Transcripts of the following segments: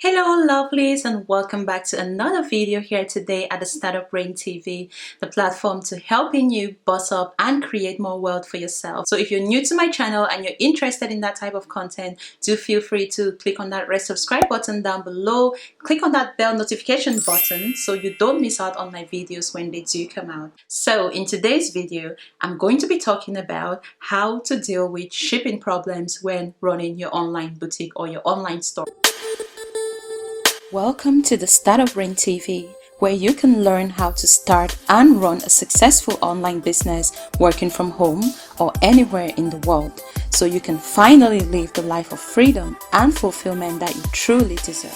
Hello lovelies, and welcome back to another video here today at the Startup Brain TV, the platform to helping you boss up and create more wealth for yourself. So if you're new to my channel and you're interested in that type of content, do feel free to click on that red subscribe button down below. Click on that bell notification button so you don't miss out on my videos when they do come out. So in today's video, I'm going to be talking about how to deal with shipping problems when running your online boutique or your online store. Welcome to the Startup Brain TV, where you can learn how to start and run a successful online business working from home or anywhere in the world, so you can finally live the life of freedom and fulfillment that you truly deserve.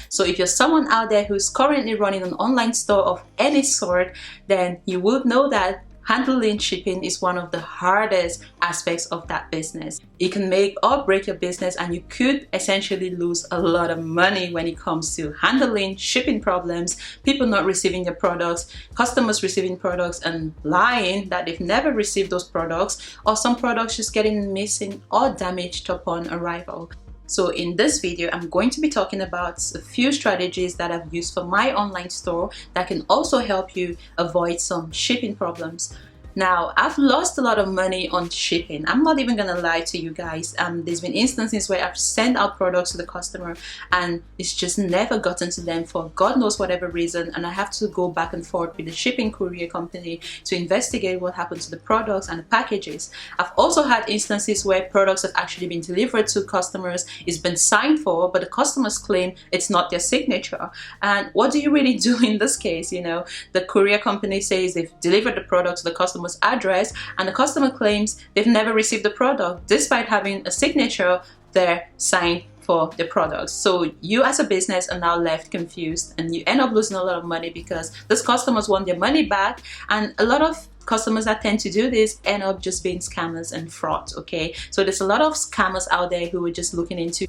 So if you're someone out there who's currently running an online store of any sort, then you would know that handling shipping is one of the hardest aspects of that business. It can make or break your business, and you could essentially lose a lot of money when it comes to handling shipping problems, people not receiving your products, customers receiving products and lying that they've never received those products, or some products just getting missing or damaged upon arrival. So in this video, I'm going to be talking about a few strategies that I've used for my online store that can also help you avoid some shipping problems. Now, I've lost a lot of money on shipping. I'm not even gonna lie to you guys. There's been instances where I've sent out products to the customer and it's just never gotten to them for God knows whatever reason, and I have to go back and forth with the shipping courier company to investigate what happened to the products and the packages. I've also had instances where products have actually been delivered to customers, it's been signed for, but the customers claim it's not their signature. And what do you really do in this case? You know, the courier company says they've delivered the product to the customer's address, and the customer claims they've never received the product despite having a signature there signed for the products. So you as a business are now left confused, and you end up losing a lot of money because those customers want their money back, and a lot of customers that tend to do this end up just being scammers and fraud. Okay, so there's a lot of scammers out there who are just looking into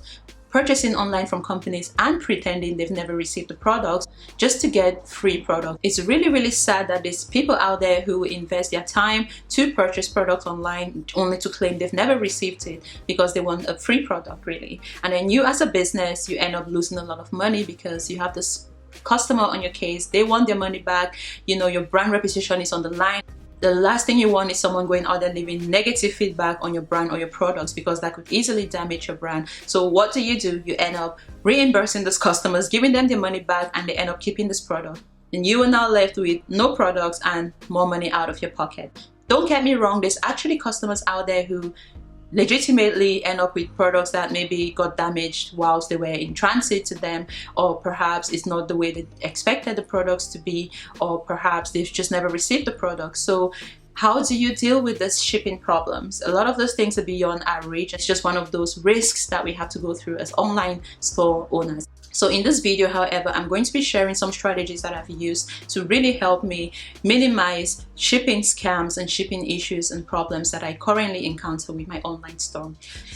purchasing online from companies and pretending they've never received the products just to get free product. It's really sad that there's people out there who invest their time to purchase products online only to claim they've never received it because they want a free product, really. And then you as a business, you end up losing a lot of money because you have this customer on your case, they want their money back, you know, your brand reputation is on the line. The last thing you want is someone going out there leaving negative feedback on your brand or your products, because that could easily damage your brand. So what do? You end up reimbursing those customers, giving them their money back, and they end up keeping this product. And you are now left with no products and more money out of your pocket. Don't get me wrong, there's actually customers out there who legitimately end up with products that maybe got damaged whilst they were in transit to them, or perhaps it's not the way they expected the products to be, or perhaps they've just never received the product. So how do you deal with this shipping problems? A lot of those things are beyond our reach. It's just one of those risks that we have to go through as online store owners. So in this video, however, I'm going to be sharing some strategies that I've used to really help me minimize shipping scams and shipping issues and problems that I currently encounter with my online store.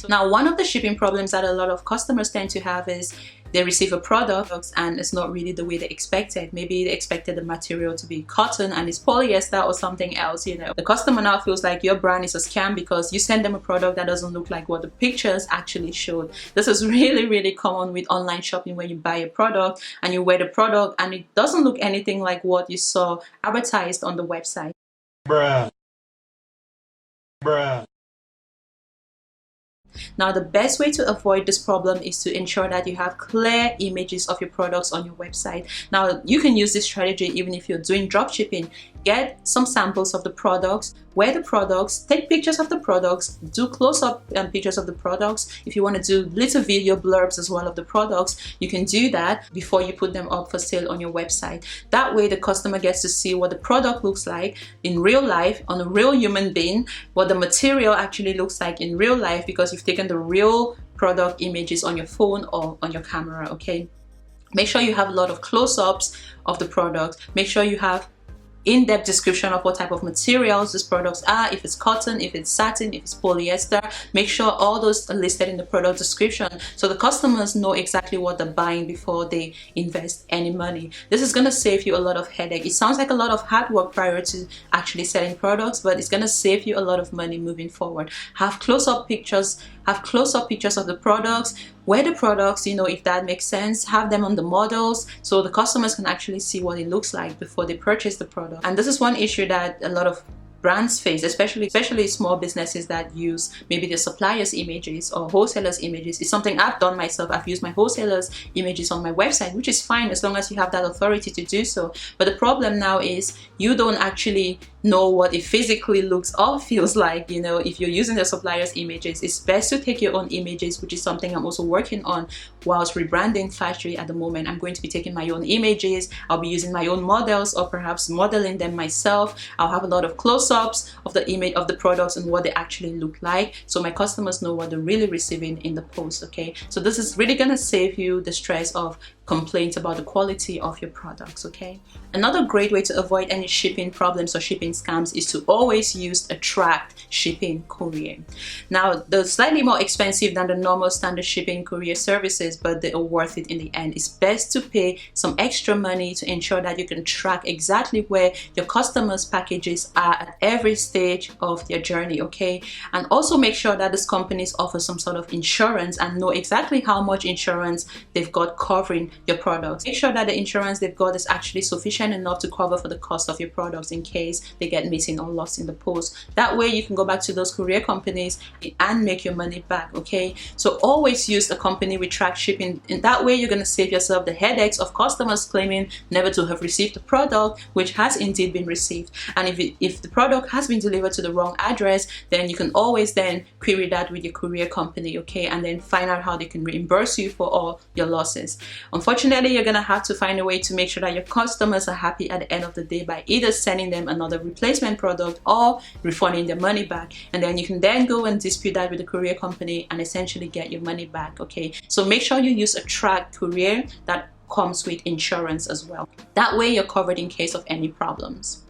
Now, one of the shipping problems that a lot of customers tend to have is they receive a product and it's not really the way they expected. Maybe they expected the material to be cotton and it's polyester or something else, you know. The customer now feels like your brand is a scam because you send them a product that doesn't look like what the pictures actually showed. This is really common with online shopping, when you buy a product and you wear the product and it doesn't look anything like what you saw advertised on the website. Bruh. Now, the best way to avoid this problem is to ensure that you have clear images of your products on your website. Now, you can use this strategy even if you're doing drop shipping. Get some samples of the products, wear the products, take pictures of the products, do close-up pictures of the products. If you want to do little video blurbs as well of the products, you can do that before you put them up for sale on your website. That way the customer gets to see what the product looks like in real life, on a real human being, what the material actually looks like in real life, because you've taken the real product images on your phone or on your camera. Okay, make sure you have a lot of close-ups of the product. Make sure you have in-depth description of what type of materials these products are, if it's cotton, if it's satin, if it's polyester. Make sure all those are listed in the product description so the customers know exactly what they're buying before they invest any money. This is going to save you a lot of headache. It sounds like a lot of hard work prior to actually selling products, but it's going to save you a lot of money moving forward. Have close-up pictures of the products, wear the products, if that makes sense, have them on the models so the customers can actually see what it looks like before they purchase the product. And this is one issue that a lot of brands face, especially small businesses that use maybe the suppliers' images or wholesalers' images. It's something I've done myself. I've used my wholesalers' images on my website, which is fine as long as you have that authority to do so. But the problem now is you don't actually know what it physically looks or feels like. If you're using the suppliers' images, it's best to take your own images, which is something I'm also working on whilst rebranding Factory at the moment. I'm going to be taking my own images. I'll be using my own models or perhaps modeling them myself. I'll have a lot of close-ups of the image of the products and what they actually look like, so my customers know what they're really receiving in the post. Okay, so this is really gonna save you the stress of complaints about the quality of your products. Okay, another great way to avoid any shipping problems or shipping scams is to always use a tracked shipping courier. Now, they're slightly more expensive than the normal standard shipping courier services, but they are worth it in the end. It's best to pay some extra money to ensure that you can track exactly where your customers' packages are at every stage of their journey. Okay, and also make sure that these companies offer some sort of insurance and know exactly how much insurance they've got covering your products. Make sure that the insurance they've got is actually sufficient enough to cover for the cost of your products in case they get missing or lost in the post. That way you can go back to those courier companies and make your money back. Okay, so always use a company with tracked shipping. In that way you're going to save yourself the headaches of customers claiming never to have received the product, which has indeed been received. And if the product has been delivered to the wrong address, then you can always then query that with your courier company. Okay, and then find out how they can reimburse you for all your losses. Unfortunately, you're gonna have to find a way to make sure that your customers are happy at the end of the day by either sending them another replacement product or refunding their money back, and then you can then go and dispute that with the courier company and essentially get your money back. Okay, so make sure you use a tracked courier that comes with insurance as well. That way you're covered in case of any problems.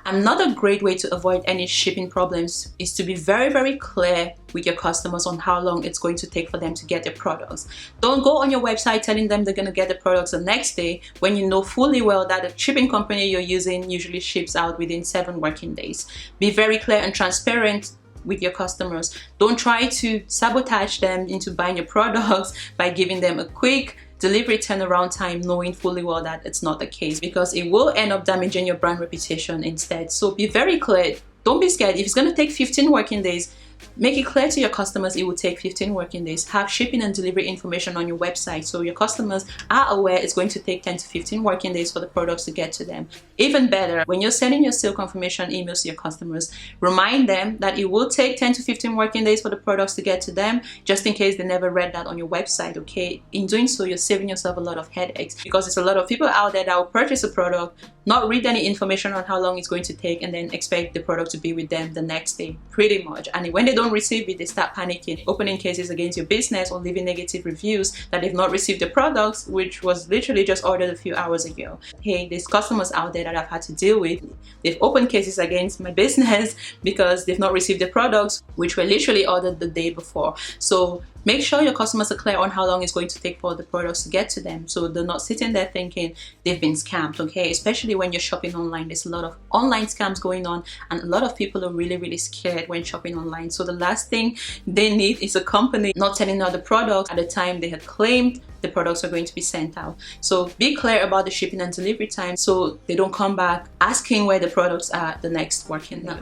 Another great way to avoid any shipping problems is to be very, very clear with your customers on how long it's going to take for them to get their products. Don't go on your website telling them they're going to get the products the next day when you know fully well that the shipping company you're using usually ships out within 7 working days. Be very clear and transparent with your customers. Don't try to sabotage them into buying your products by giving them a quick delivery turnaround time, knowing fully well that it's not the case, because it will end up damaging your brand reputation instead. So be very clear. Don't be scared. If it's going to take 15 working days, make it clear to your customers it will take 15 working days. Have shipping and delivery information on your website so your customers are aware it's going to take 10 to 15 working days for the products to get to them. Even better, when you're sending your sale confirmation emails to your customers, remind them that it will take 10 to 15 working days for the products to get to them, just in case they never read that on your website. Okay, in doing so, you're saving yourself a lot of headaches, because there's a lot of people out there that will purchase a product, not read any information on how long it's going to take, and then expect the product to be with them the next day, pretty much. And when they don't receive it, they start panicking, opening cases against your business or leaving negative reviews that they've not received the products, which was literally just ordered a few hours ago. Hey, there's customers out there that I've had to deal with. They've opened cases against my business because they've not received the products, which were literally ordered the day before. So make sure your customers are clear on how long it's going to take for the products to get to them, so they're not sitting there thinking they've been scammed. Okay, especially when you're shopping online, there's a lot of online scams going on, and a lot of people are really, really scared when shopping online. So the last thing they need is a company not sending out the products at the time they had claimed the products are going to be sent out. So be clear about the shipping and delivery time so they don't come back asking where the products are the next working day.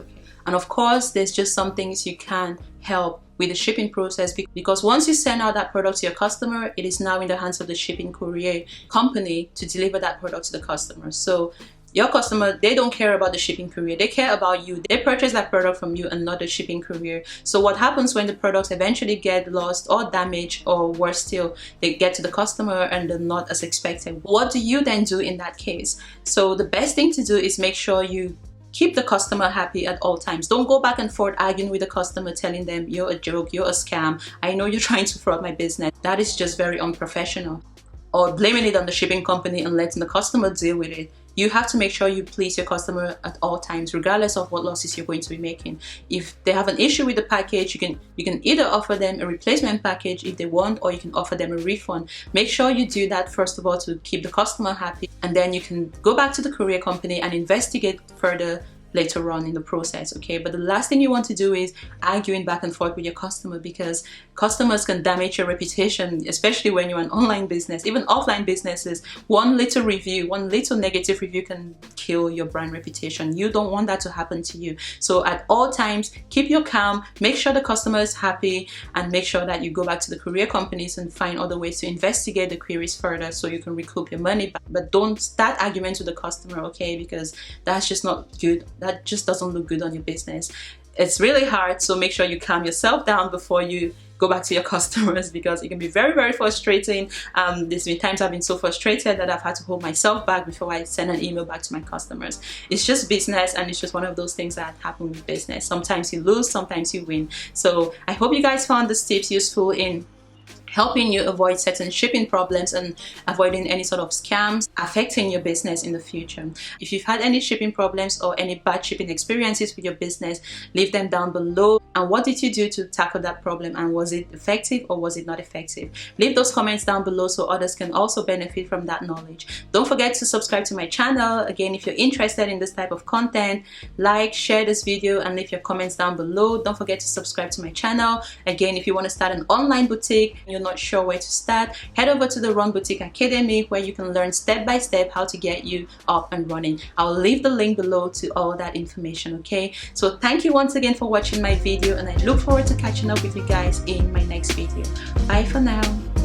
And of course, there's just some things you can help with the shipping process, because once you send out that product to your customer, it is now in the hands of the shipping courier company to deliver that product to the customer. So your customer, they don't care about the shipping courier, they care about you. They purchase that product from you and not the shipping courier. So what happens when the products eventually get lost or damaged, or worse still, they get to the customer and they're not as expected? What do you then do in that case? So the best thing to do is make sure you keep the customer happy at all times. Don't go back and forth arguing with the customer, telling them you're a joke, you're a scam, I know you're trying to fraud my business. That is just very unprofessional. Or blaming it on the shipping company and letting the customer deal with it. you have to make sure you please your customer at all times, regardless of what losses you're going to be making. If they have an issue with the package, you can either offer them a replacement package if they want, or you can offer them a refund. Make sure you do that first of all to keep the customer happy, and then you can go back to the courier company and investigate further later on in the process, okay? But the last thing you want to do is arguing back and forth with your customer, because customers can damage your reputation, especially when you're an online business. Even offline businesses, one little review, one little negative review can kill your brand reputation. You don't want that to happen to you. So at all times, keep your calm, make sure the customer is happy, and make sure that you go back to the courier companies and find other ways to investigate the queries further so you can recoup your money back. But don't start arguments with the customer, okay? Because that's just not good. That just doesn't look good on your business. It's really hard, so make sure you calm yourself down before you go back to your customers, because it can be very, very frustrating. There's been times I've been so frustrated that I've had to hold myself back before I send an email back to my customers. It's just business, and it's just one of those things that happen with business. Sometimes you lose, sometimes you win. So I hope you guys found these tips useful in helping you avoid certain shipping problems and avoiding any sort of scams affecting your business in the future. If you've had any shipping problems or any bad shipping experiences with your business, leave them down below. And what did you do to tackle that problem, and was it effective or was it not effective? Leave those comments down below so others can also benefit from that knowledge. Don't forget to subscribe to my channel. Again, if you're interested in this type of content, like, share this video, and leave your comments down below. Don't forget to subscribe to my channel. Again, if you want to start an online boutique, you're not sure where to start, head over to the Run Boutique Academy, where you can learn step by step how to get you up and running. I'll leave the link below to all that information, okay? So thank you once again for watching my video, and I look forward to catching up with you guys in my next video. Bye for now.